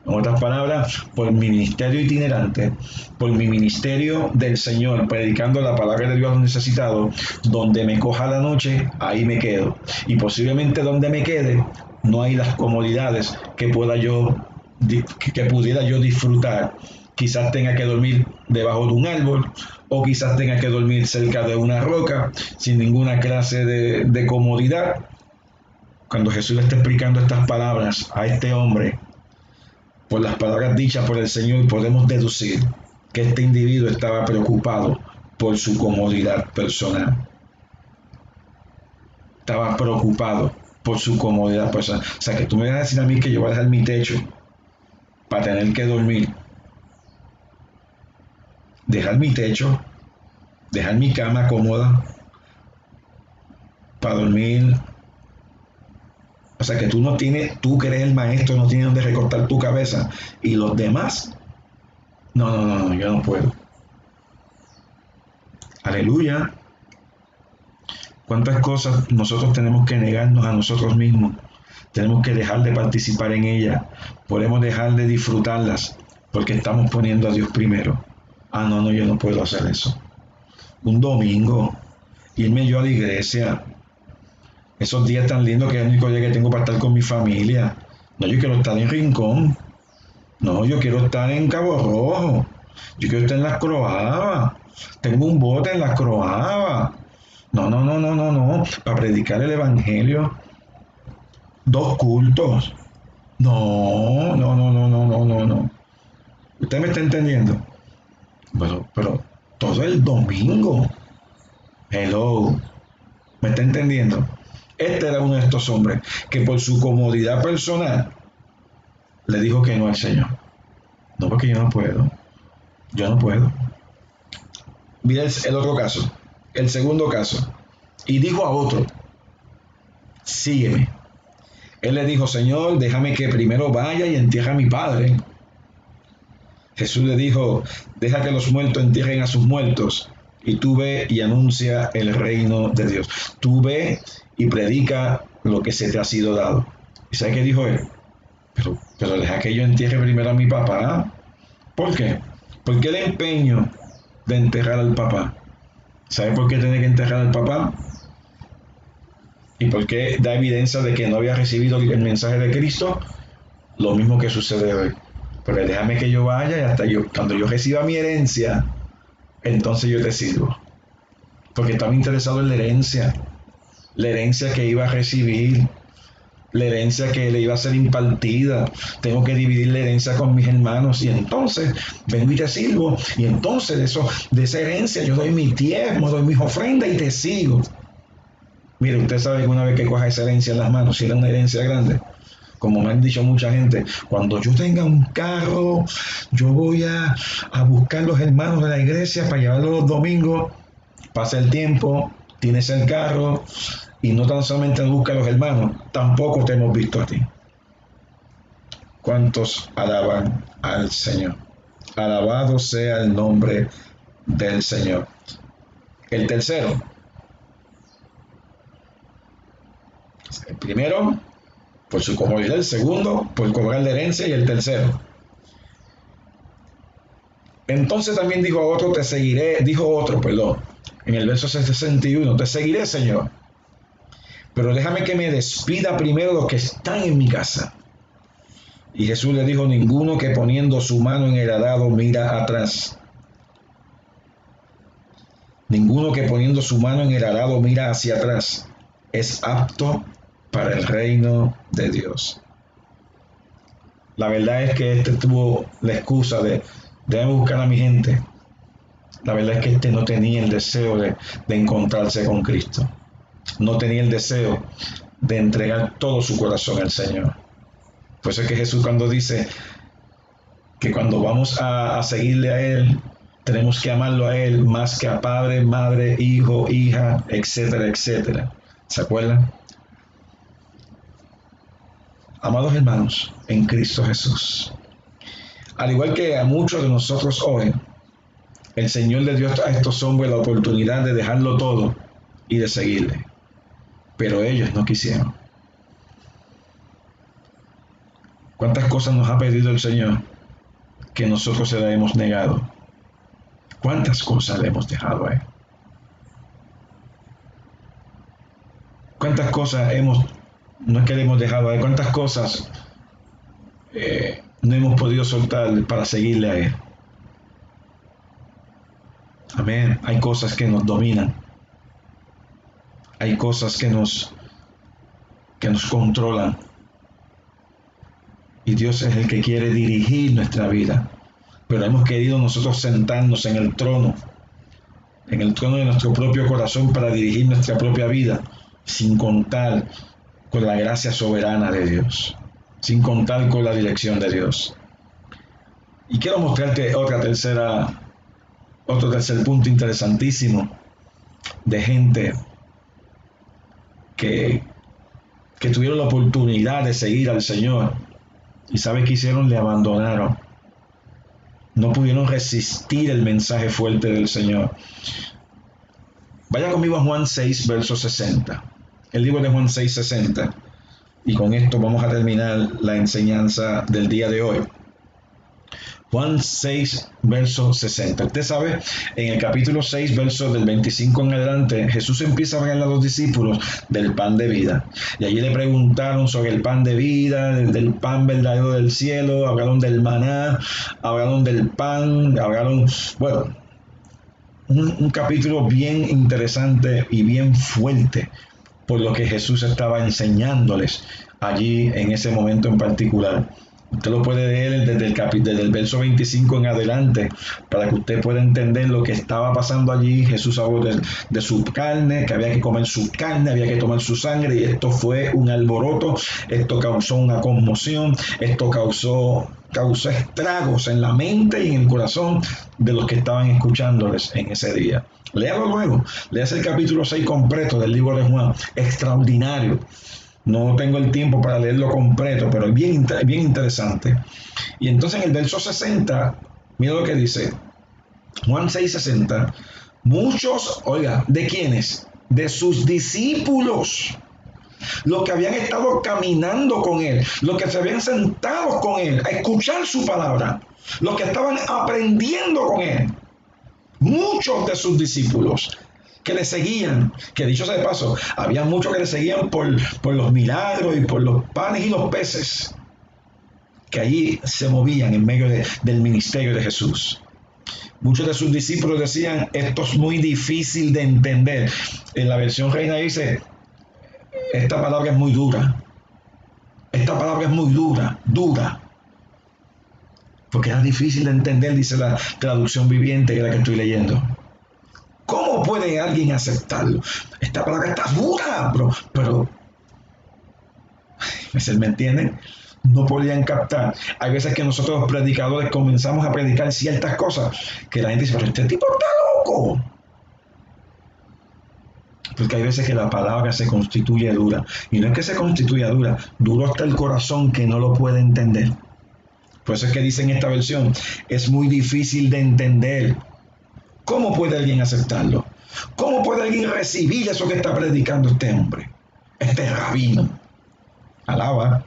En otras palabras, por mi ministerio itinerante, por mi ministerio del Señor, predicando la palabra de Dios a los necesitados, donde me coja la noche, ahí me quedo. Y posiblemente donde me quede, no hay las comodidades que pudiera yo disfrutar. Quizás tenga que dormir debajo de un árbol, o quizás tenga que dormir cerca de una roca, sin ninguna clase de comodidad. Cuando Jesús le está explicando estas palabras a este hombre, por las palabras dichas por el Señor, podemos deducir que este individuo estaba preocupado por su comodidad personal. Estaba preocupado por su comodidad personal. O sea, que tú me vas a decir a mí que yo voy a dejar mi techo para tener que dormir. Dejar mi techo, dejar mi cama cómoda para dormir. O sea, que tú no tienes, tú que eres el maestro, no tienes donde recortar tu cabeza. Y los demás, no, yo no puedo. Aleluya. ¿Cuántas cosas nosotros tenemos que negarnos a nosotros mismos? Tenemos que dejar de participar en ellas. Podemos dejar de disfrutarlas porque estamos poniendo a Dios primero. No, yo no puedo hacer eso. Un domingo, irme yo a la iglesia, esos días tan lindos que es el único día que tengo para estar con mi familia. No, yo quiero estar en Rincón. No, yo quiero estar en Cabo Rojo. Yo quiero estar en Las Croabas. Tengo un bote en Las Croabas. No. Para predicar el evangelio. 2 cultos. No. ¿Usted me está entendiendo? Pero todo el domingo. Hello. ¿Me está entendiendo? Este era uno de estos hombres que por su comodidad personal le dijo que no al Señor. No, porque yo no puedo. Yo no puedo. Mira el otro caso. El segundo caso. Y dijo a otro, sígueme. Él le dijo, Señor, déjame que primero vaya y entierre a mi padre. Jesús le dijo, deja que los muertos entierren a sus muertos. Y tú ve y anuncia el reino de Dios. Tú ve y predica lo que se te ha sido dado. ¿Y sabe qué dijo él? Pero deja que yo entierre primero a mi papá. ¿Por qué? ¿Por qué el empeño de enterrar al papá? ¿Sabe por qué tiene que enterrar al papá? ¿Y por qué da evidencia de que no había recibido el mensaje de Cristo? Lo mismo que sucede hoy. Pero déjame que yo vaya y hasta yo, cuando yo reciba mi herencia, entonces yo te sirvo. Porque estaba interesado en la herencia que iba a recibir, la herencia que le iba a ser impartida. Tengo que dividir la herencia con mis hermanos y entonces vengo y te sirvo. Y entonces de esa herencia yo doy mi diezmo, doy mis ofrendas y te sigo. Mire, usted sabe que una vez que coja esa herencia en las manos, si era una herencia grande, como me han dicho mucha gente, cuando yo tenga un carro, yo voy a buscar los hermanos de la iglesia para llevarlos los domingos. Pasa el tiempo, tienes el carro y no tan solamente busca a los hermanos, tampoco te hemos visto a ti. ¿Cuántos alaban al Señor? Alabado sea el nombre del Señor. El tercero. El primero, por su comodidad. El segundo, por cobrar la herencia. Y el tercero. Entonces también dijo otro, en el verso 61, te seguiré, Señor, pero déjame que me despida primero los que están en mi casa. Y Jesús le dijo, ninguno que poniendo su mano en el arado mira atrás. Ninguno que poniendo su mano en el arado mira hacia atrás es apto para el reino de Dios. La verdad es que este tuvo la excusa de buscar a mi gente. La verdad es que este no tenía el deseo de encontrarse con Cristo. No tenía el deseo de entregar todo su corazón al Señor. Por eso es que Jesús cuando dice que cuando vamos a seguirle a Él, tenemos que amarlo a Él más que a padre, madre, hijo, hija, etcétera, etcétera. ¿Se acuerdan? Amados hermanos, en Cristo Jesús. Al igual que a muchos de nosotros hoy, el Señor le dio a estos hombres la oportunidad de dejarlo todo y de seguirle. Pero ellos no quisieron. ¿Cuántas cosas nos ha pedido el Señor que nosotros se las hemos negado? ¿Cuántas cosas le hemos dejado a Él? ¿Cuántas cosas no es que le hemos dejado a Él, cuántas cosas no hemos podido soltar para seguirle a Él? Amén. Hay cosas que nos dominan. Hay cosas que nos controlan. Y Dios es el que quiere dirigir nuestra vida. Pero hemos querido nosotros sentarnos en el trono de nuestro propio corazón para dirigir nuestra propia vida, sin contar con la gracia soberana de Dios, sin contar con la dirección de Dios. Y quiero mostrarte otro tercer punto interesantísimo de gente que tuvieron la oportunidad de seguir al Señor y ¿sabe qué hicieron? Le abandonaron. No pudieron resistir el mensaje fuerte del Señor. Vaya conmigo a Juan 6, verso 60. El libro de Juan 6, 60. Y con esto vamos a terminar la enseñanza del día de hoy. Juan 6, verso 60. Usted sabe, en el capítulo 6, verso del 25 en adelante, Jesús empieza a hablar a los discípulos del pan de vida. Y allí le preguntaron sobre el pan de vida, del pan verdadero del cielo, hablaron del maná, hablaron del pan, bueno, un capítulo bien interesante y bien fuerte por lo que Jesús estaba enseñándoles allí en ese momento en particular. Usted lo puede leer desde el verso 25 en adelante para que usted pueda entender lo que estaba pasando allí. Jesús habló de su carne, que había que comer su carne, había que tomar su sangre, y esto fue un alboroto, esto causó una conmoción, esto causó estragos en la mente y en el corazón de los que estaban escuchándoles en ese día. Léalo luego, léase el capítulo 6 completo del libro de Juan, extraordinario. No tengo el tiempo para leerlo completo, pero es bien interesante. Y entonces en el verso 60, mira lo que dice. Juan 6:60. Muchos, oiga, ¿de quiénes? De sus discípulos. Los que habían estado caminando con él, los que se habían sentado con él a escuchar su palabra, los que estaban aprendiendo con él. Muchos de sus discípulos que le seguían, que dicho sea de paso, había muchos que le seguían por los milagros y por los panes y los peces que allí se movían en medio del ministerio de Jesús. Muchos de sus discípulos decían, esto es muy difícil de entender. En la versión Reina dice, esta palabra es muy dura. Esta palabra es muy dura. Porque era difícil de entender, dice la traducción viviente que es la que estoy leyendo. ¿Cómo puede alguien aceptarlo? Esta palabra está dura, pero ¿me entienden? No podían captar. Hay veces que nosotros los predicadores comenzamos a predicar ciertas cosas que la gente dice, pero este tipo está loco. Porque hay veces que la palabra se constituye dura. Y no es que se constituya dura, duro está el corazón que no lo puede entender. Por eso es que dice en esta versión, es muy difícil de entender. ¿Cómo puede alguien aceptarlo? ¿Cómo puede alguien recibir eso que está predicando este hombre? Este rabino. Alaba.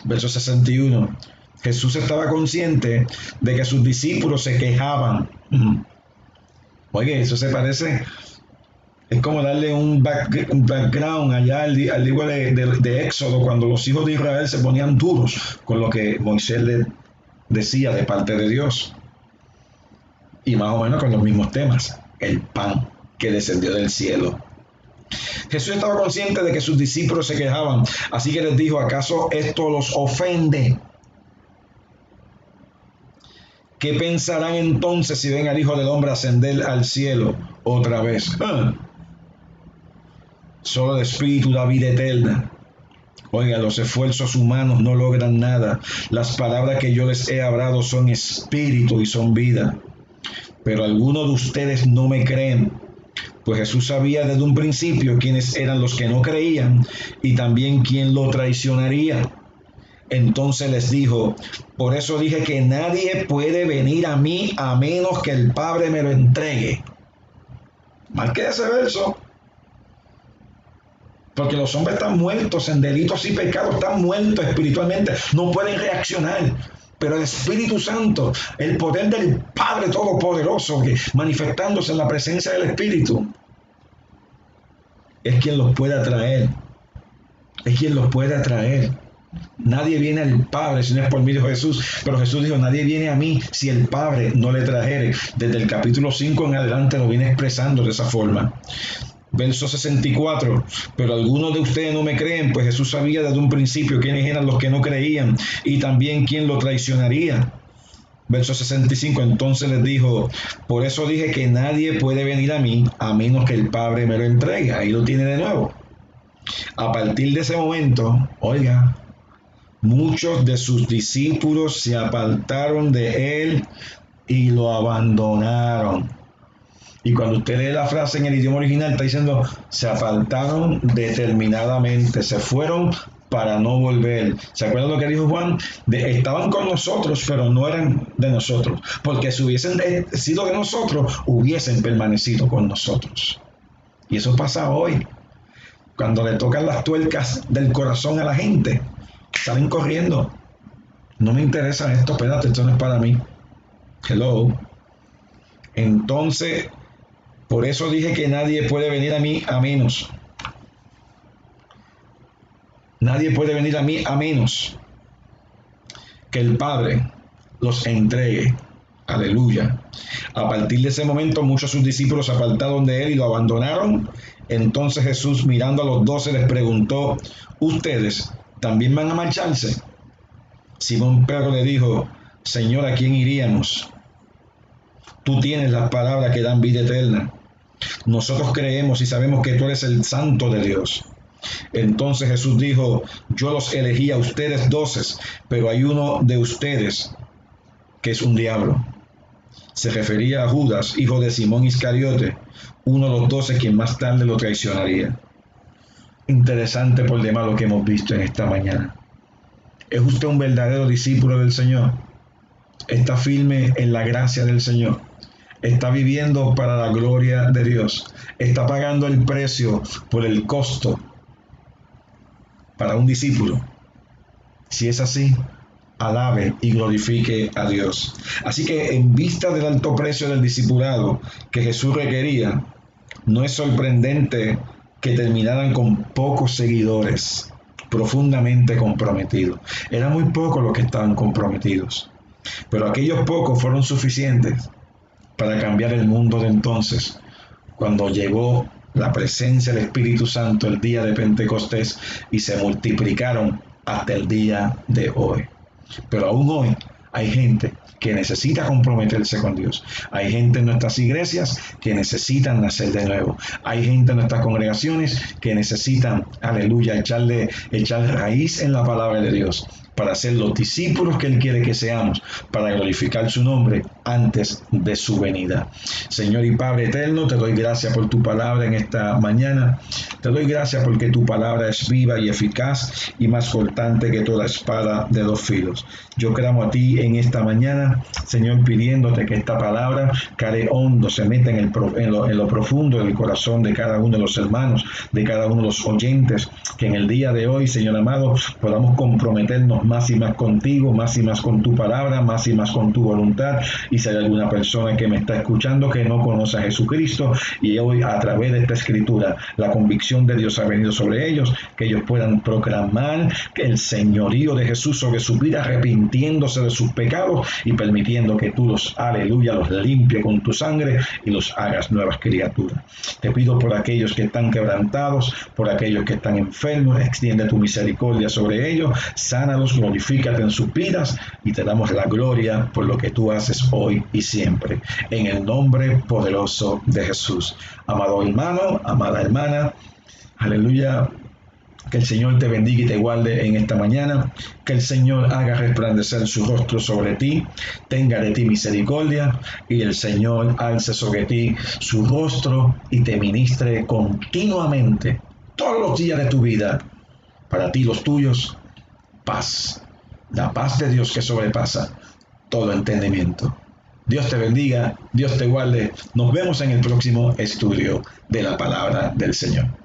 Verso 61. Jesús estaba consciente de que sus discípulos se quejaban. Oye, eso se parece, es como darle un background allá al libro de Éxodo, cuando los hijos de Israel se ponían duros con lo que Moisés le decía de parte de Dios. Y más o menos con los mismos temas, el pan que descendió del cielo. Jesús estaba consciente de que sus discípulos se quejaban, así que les dijo, ¿acaso esto los ofende? ¿Qué pensarán entonces si ven al Hijo del Hombre ascender al cielo otra vez? Solo el Espíritu da vida eterna. Oiga, los esfuerzos humanos no logran nada. Las palabras que yo les he hablado son espíritu y son vida. Pero algunos de ustedes no me creen, pues Jesús sabía desde un principio quiénes eran los que no creían y también quién lo traicionaría. Entonces les dijo, por eso dije que nadie puede venir a mí a menos que el Padre me lo entregue. Marque ese verso. Porque los hombres están muertos en delitos y pecados, están muertos espiritualmente, no pueden reaccionar. Pero el Espíritu Santo, el poder del Padre Todopoderoso, que manifestándose en la presencia del Espíritu, es quien los puede atraer. Es quien los puede atraer. Nadie viene al Padre si no es por medio de Jesús. Pero Jesús dijo, nadie viene a mí si el Padre no le trajere. Desde el capítulo 5 en adelante lo viene expresando de esa forma. Verso 64, pero algunos de ustedes no me creen, pues Jesús sabía desde un principio quiénes eran los que no creían y también quién lo traicionaría. Verso 65, entonces les dijo, por eso dije que nadie puede venir a mí a menos que el Padre me lo entregue. Ahí lo tiene de nuevo. A partir de ese momento, oiga, muchos de sus discípulos se apartaron de él y lo abandonaron. Y cuando usted lee la frase en el idioma original, está diciendo, se apartaron determinadamente, se fueron para no volver. ¿Se acuerdan lo que dijo Juan? Estaban con nosotros, pero no eran de nosotros. Porque si hubiesen sido de nosotros, hubiesen permanecido con nosotros. Y eso pasa hoy. Cuando le tocan las tuercas del corazón a la gente, salen corriendo. No me interesa esto, espérate, esto no es para mí. Hello. Entonces, por eso dije que nadie puede venir a mí a menos. Nadie puede venir a mí a menos que el Padre los entregue. Aleluya. A partir de ese momento, muchos de sus discípulos se apartaron de él y lo abandonaron. Entonces Jesús, mirando a los 12, les preguntó, ¿ustedes también van a marcharse? Simón Pedro le dijo, Señor, ¿a quién iríamos? Tú tienes las palabras que dan vida eterna. Nosotros creemos y sabemos que tú eres el Santo de Dios. Entonces Jesús dijo, yo los elegí a ustedes 12, pero hay uno de ustedes que es un diablo. Se refería a Judas, hijo de Simón Iscariote, uno de los 12 quien más tarde lo traicionaría. Interesante por demás lo que hemos visto en esta mañana. ¿Es usted un verdadero discípulo del Señor? ¿Está firme en la gracia del Señor? ¿Está viviendo para la gloria de Dios? ¿Está pagando el precio por el costo para un discípulo? Si es así, alabe y glorifique a Dios. Así que en vista del alto precio del discipulado que Jesús requería, no es sorprendente que terminaran con pocos seguidores profundamente comprometidos. Eran muy pocos los que estaban comprometidos, pero aquellos pocos fueron suficientes para cambiar el mundo de entonces, cuando llegó la presencia del Espíritu Santo el día de Pentecostés y se multiplicaron hasta el día de hoy. Pero aún hoy hay gente que necesita comprometerse con Dios. Hay gente en nuestras iglesias que necesitan nacer de nuevo. Hay gente en nuestras congregaciones que necesitan, aleluya, echar raíz en la palabra de Dios para ser los discípulos que Él quiere que seamos, para glorificar su nombre antes de su venida. Señor y Padre eterno, te doy gracias por tu palabra en esta mañana. Te doy gracias porque tu palabra es viva y eficaz y más cortante que toda espada de dos filos. Yo clamo a ti en esta mañana, Señor, pidiéndote que esta palabra cale hondo, se meta en lo profundo del corazón de cada uno de los hermanos, de cada uno de los oyentes, que en el día de hoy, Señor amado, podamos comprometernos más y más contigo, más y más con tu palabra, más y más con tu voluntad. Y si hay alguna persona que me está escuchando que no conoce a Jesucristo y hoy a través de esta escritura la convicción de Dios ha venido sobre ellos, que ellos puedan proclamar que el señorío de Jesús sobre su vida, arrepintiéndose de sus pecados y permitiendo que tú los, aleluya, los limpie con tu sangre y los hagas nuevas criaturas. Te pido por aquellos que están quebrantados, por aquellos que están enfermos, extiende tu misericordia sobre ellos, sánalos, glorifícate en sus vidas y te damos la gloria por lo que tú haces hoy y siempre. En el nombre poderoso de Jesús. Amado hermano, amada hermana, aleluya. Que el Señor te bendiga y te guarde en esta mañana. Que el Señor haga resplandecer su rostro sobre ti, tenga de ti misericordia y el Señor alce sobre ti su rostro y te ministre continuamente todos los días de tu vida. Para ti y los tuyos, paz. La paz de Dios que sobrepasa todo entendimiento. Dios te bendiga, Dios te guarde. Nos vemos en el próximo estudio de la palabra del Señor.